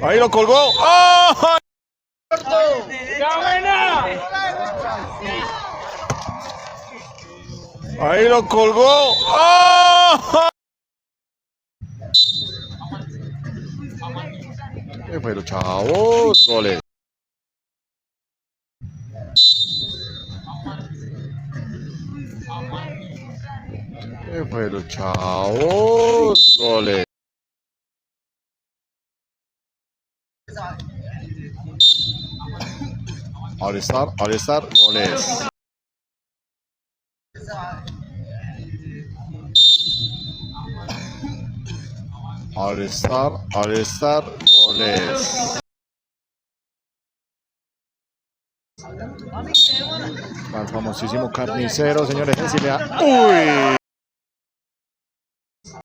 Ahí lo colgó. ¡Oh! Ahí lo colgó. ¡Oh! ¿Qué fue, los chavos? Goles. ¿Qué fue, los chavos? Goles. Al estar, goles. Al estar, goles. Al famosísimo carnicero, señores. ¡Uy!